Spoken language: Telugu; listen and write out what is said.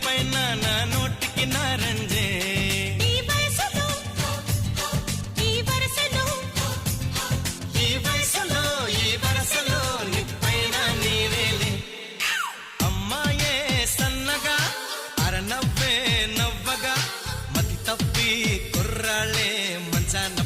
పైన నా నోటికి నారంజే ఈ వయసులో ఈ వరసలో నిప్పైన నీవేలే అమ్మాయే సన్నగా అరనవ్వే నవ్వగా మతి తప్పి కుర్రాళ్ళే మంచాన